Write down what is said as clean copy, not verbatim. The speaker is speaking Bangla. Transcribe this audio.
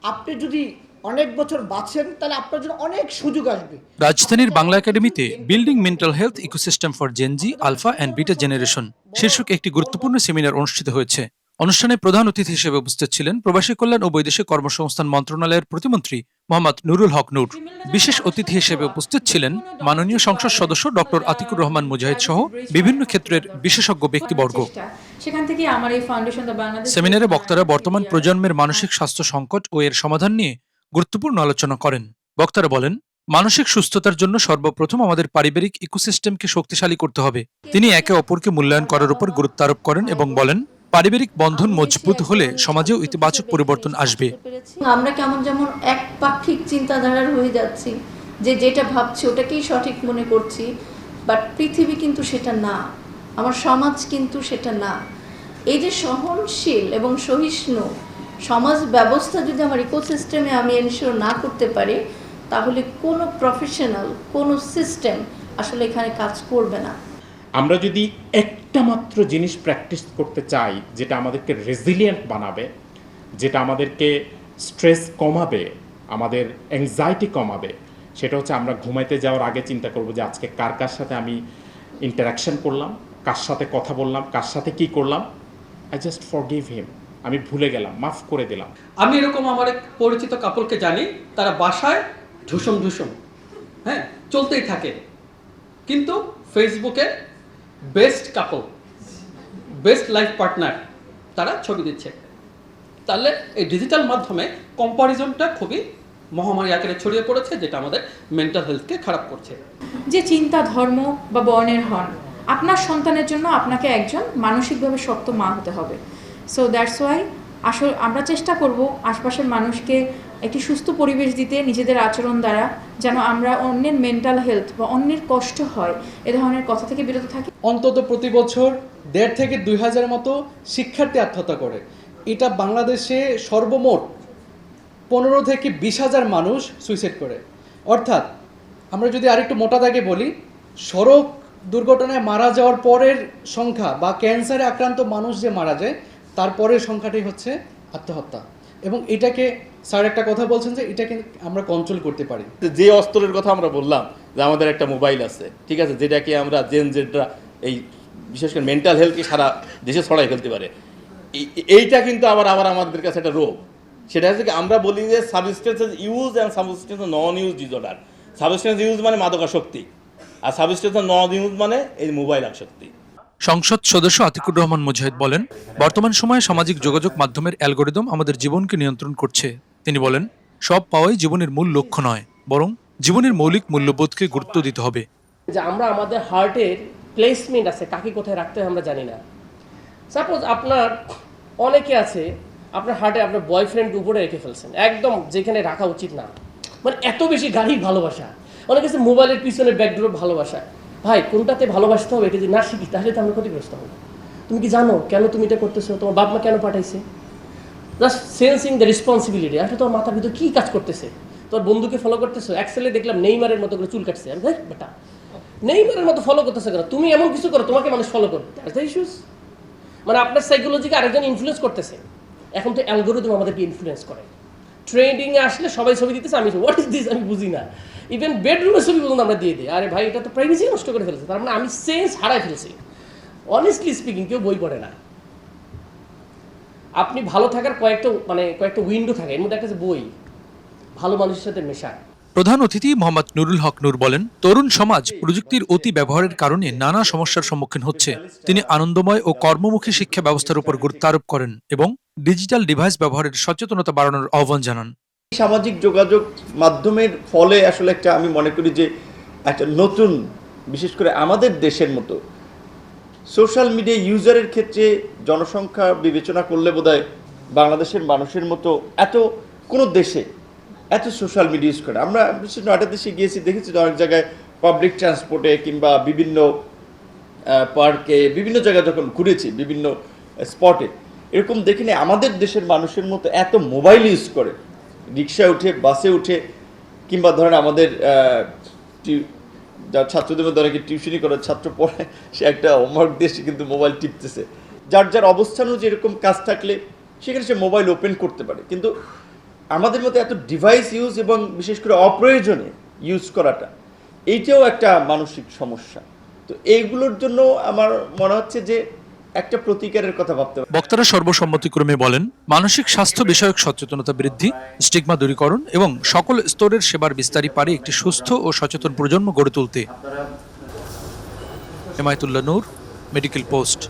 আপনি যদি অনেক বছর বাঁচেন তাহলে আপনার জন্য অনেক সুযোগ আসবে। রাজধানীর বাংলা একাডেমিতে building mental health ecosystem for Gen Z alpha and beta generation শীর্ষক একটি গুরুত্বপূর্ণ সেমিনার অনুষ্ঠিত হয়েছে। অনুষ্ঠানে প্রধান অতিথি হিসেবে উপস্থিত ছিলেন প্রবাসী কল্যাণ ও বৈদেশিক কর্মসংস্থান মন্ত্রণালয়ের প্রতিমন্ত্রী মোহাম্মদ নুরুল হক নূর। বিশেষ অতিথি হিসেবে উপস্থিত ছিলেন মাননীয় সংসদ সদস্য ডক্টর আতিকুর রহমান মুজাহিদ সহ বিভিন্ন ক্ষেত্রের বিশেষজ্ঞ ব্যক্তিবর্গ। সেখান থেকে আমার এই ফাউন্ডেশন দ্য বাংলাদেশ সেমিনারে বক্তারা বর্তমান প্রজন্মের মানসিক স্বাস্থ্য সংকট ও এর সমাধান নিয়ে গুরুত্বপূর্ণ আলোচনা করেন। বক্তারা বলেন, মানসিক সুস্থতার জন্য সর্বপ্রথম আমাদের পারিবারিক ইকোসিস্টেমকে শক্তিশালী করতে হবে। তিনি একে অপরকে মূল্যায়ন করার উপর গুরুত্ব আরোপ করেন এবং বলেন, পারিবারিক বন্ধন মজবুত হলে সমাজেও ইতিবাচক পরিবর্তন আসবে। আমরা কেমন যেমন একপাক্ষিক চিন্তাধারার হয়ে যাচ্ছি, যে যেটা ভাবছি ওটাকেই সঠিক মনে করছি, বাট পৃথিবী কিন্তু সেটা না, আমার সমাজ কিন্তু সেটা না। এই যে সহনশীল এবং সহিষ্ণু সমাজ ব্যবস্থা যদি আমার ইকোসিস্টেমে আমি এনশিওর না করতে পারি, তাহলে কোনো প্রফেশনাল কোনো সিস্টেম আসলে এখানে কাজ করবে না। আমরা যদি একটা মাত্র জিনিস প্র্যাকটিস করতে চাই যেটা আমাদেরকে রেজিলিয়েন্ট বানাবে, যেটা আমাদেরকে স্ট্রেস কমাবে, আমাদের অ্যাংজাইটি কমাবে, সেটা হচ্ছে আমরা ঘুমাইতে যাওয়ার আগে চিন্তা করব যে আজকে কার কার সাথে আমি ইন্টারাকশন করলাম, কার সাথে কথা বললাম, কার সাথে কি করলাম। আই জাস্ট ফরগিভ হিম, আমি ভুলে গেলাম, মাফ করে দিলাম। আমি এরকম আমার এক পরিচিত কাপলকে জানি, তারা বাসায় ঢুসুম হ্যাঁ চলতেই থাকে, কিন্তু ফেসবুকে বেস্ট কাপল, বেস্ট লাইফ পার্টনার তারা ছবি দিচ্ছে। তাহলে এই ডিজিটাল মাধ্যমে কম্পারিজনটা খুবই মহামারী আকারে ছড়িয়ে পড়েছে, যেটা আমাদের মেন্টাল হেলথকে খারাপ করছে। যে চিন্তা ধর্ম বা বর্ণের হন, আপনার সন্তানের জন্য আপনাকে একজন মানসিকভাবে শক্ত মা হতে হবে। সো দ্যাটস ওয়াই আসলে আমরা চেষ্টা করব আশপাশের মানুষকে একটি সুস্থ পরিবেশ দিতে, নিজেদের আচরণ দ্বারা যেন আমরা অন্যের মেন্টাল হেলথ বা অন্যের কষ্ট হয় এ ধরনের কথা থেকে বিরত থাকি। অন্তত প্রতি বছর 1,500 থেকে 2,000 মতো শিক্ষার্থী আত্মহত্যা করে। এটা বাংলাদেশে সর্বমোট 15 থেকে 20,000 মানুষ সুইসাইড করে। অর্থাৎ আমরা যদি আরেকটু মোটা দাগে বলি, সড়ক দুর্ঘটনায় মারা যাওয়ার পরের সংখ্যা বা ক্যান্সারে আক্রান্ত মানুষ যে মারা যায় তারপরের সংখ্যাটাই হচ্ছে আত্মহত্যা। এবং এটাকে স্যার একটা কথা বলছেন যে এটাকে আমরা কন্ট্রোল করতে পারি। যে অস্ত্রের কথা আমরা বললাম যে আমাদের একটা মোবাইল আছে, ঠিক আছে, যেটাকে আমরা যেটা এই বিশেষ করে মেন্টাল হেলথকে সারা দেশে ছড়াই ফেলতে পারে। এইটা কিন্তু আবার আমাদের কাছে একটা রোগ। সেটা হচ্ছে কি, আমরা বলি যে substances use and substance non use disorder. Substance use মানে মাদকাসক্তি, আর সাবস্টেন্স নন ইউজ মানে এই মোবাইল আসক্তি। সংসদ সদস্য আতিকুর রহমান মুজাহিদ বলেন, বর্তমান সময়ে সামাজিক যোগাযোগ মাধ্যমের অ্যালগোরিদম আমাদের জীবনকে নিয়ন্ত্রণ করছে। তিনি বলেন, সব পাওয়াই জীবনের মূল লক্ষ্য নয়, বরং জীবনের মৌলিক মূল্যবোধকে গুরুত্ব দিতে হবে। যে আমরা আমাদের হার্টের প্লেসমেন্ট আছে, কাকে কোথায় রাখতে হয় আমরা জানি না। সাপোজ আপনার অনেকে আছে আপনার হার্টে আপনার বয়ফ্রেন্ড উপরে রেখে ফেলছেন, একদম যেখানে রাখা উচিত না, মানে এত বেশি গাড়ির ভালোবাসা। অনেকে আছে মোবাইলের পিছনে ব্যাকডোর ভালোবাসা। ভাই, কোনটাতে ভালোবাসতে হবে এটা যদি না শিখি তাহলে তো আমরা ক্ষতিগ্রস্ত হবো। তুমি কি জানো কেন তুমি এটা করতেছো, তোমার বাপ মা কেন পাঠাইছে? Just sensing the responsibility. আসলে তোমার মাথার ভিতর কী কাজ করতেছে? তোর বন্ধুকে ফলো করতেছো, এক্সেলে দেখলাম নেইমারের মতো করে চুল কাটছে, আমি দেখ বেটা নেইমারের মতো ফলো করতেছে কেন? তুমি এমন কিছু করো তোমাকে মানুষ ফলো করবে, ইস্যুস। মানে আপনার সাইকোলজিকে আরেকজন ইনফ্লুয়েন্স করতেছে। এখন তো অ্যালগোরিদম আমাদেরকে ইনফ্লুয়েন্স করে। ট্রেন্ডিংয়ে আসলে সবাই ছবি দিতেছে, আমি হোয়াট ইজ দিস আমি বুঝি না। ইভেন বেডরুমের ছবি পর্যন্ত আমরা দিয়ে দিই। আরে ভাই, এটা তো প্রাইভেসি নষ্ট করে ফেলেছে। তার মানে আমি সেন্স হারাই ফেলছি। অনেস্টলি স্পিকিং, কেউ বই পড়ে না। আপনি ভালো থাকার কয়েকটা উইন্ডো থাকে, এর মধ্যে একটা বই, ভালো মানুষের সাথে মেশা। প্রধান অতিথি মোহাম্মদ নুরুল হক নূর বলেন, তরুণ সমাজ প্রযুক্তির অতি ব্যবহারের কারণে নানা সমস্যার সম্মুখীন হচ্ছে। তিনি আনন্দময় ও কর্মমুখী শিক্ষা ব্যবস্থার উপর গুরুত্ব আরোপ করেন এবং ডিজিটাল ডিভাইস ব্যবহারের সচেতনতা বাড়ানোর আহ্বান জানান। সামাজিক যোগাযোগ মাধ্যমের ফলে আসলে একটা, আমি মনে করি যে একটা নতুন, বিশেষ করে আমাদের দেশের মতো সোশ্যাল মিডিয়া ইউজারের ক্ষেত্রে জনসংখ্যা বিবেচনা করলে বোধহয় বাংলাদেশের মানুষের মতো এত কোনো দেশে এত সোশ্যাল মিডিয়া ইউজ করে। আমরা বিশেষ নয়টা দেশে গিয়েছি, দেখেছি অনেক জায়গায় পাবলিক ট্রান্সপোর্টে কিংবা বিভিন্ন পার্কে, বিভিন্ন জায়গায় যখন ঘুরেছি, বিভিন্ন স্পটে, এরকম দেখিনি আমাদের দেশের মানুষের মতো এত মোবাইল ইউজ করে। রিক্সায় উঠে, বাসে উঠে, কিংবা ধরেন আমাদের যার ছাত্রদের মধ্যে অনেকে টিউশনি করে, ছাত্র পড়ে, সে একটা হোমওয়ার্ক দিয়ে সে কিন্তু মোবাইল টিপতেছে। যার যার অবস্থানও যেরকম কাজ থাকলে সেখানে সে মোবাইল ওপেন করতে পারে। কিন্তু আমাদের মতো এত ডিভাইস ইউজ এবং বিশেষ করে অপ্রয়োজনে ইউজ করাটা এইটাও একটা মানসিক সমস্যা। তো এইগুলোর জন্য আমার মনে হচ্ছে যে একটা প্রতিকারের কথা ভাবতে হবে। বক্তারা সর্বসম্মতিক্রমে বলেন, মানসিক স্বাস্থ্য বিষয়ক সচেতনতা বৃদ্ধি, স্টিগমা দূরীকরণ এবং সকল স্তরের সেবার বিস্তারই পারে একটি সুস্থ ও সচেতন প্রজন্ম গড়ে তুলতে। হেমায়েতুল্লাহ নূর, মেডিকেল পোস্ট।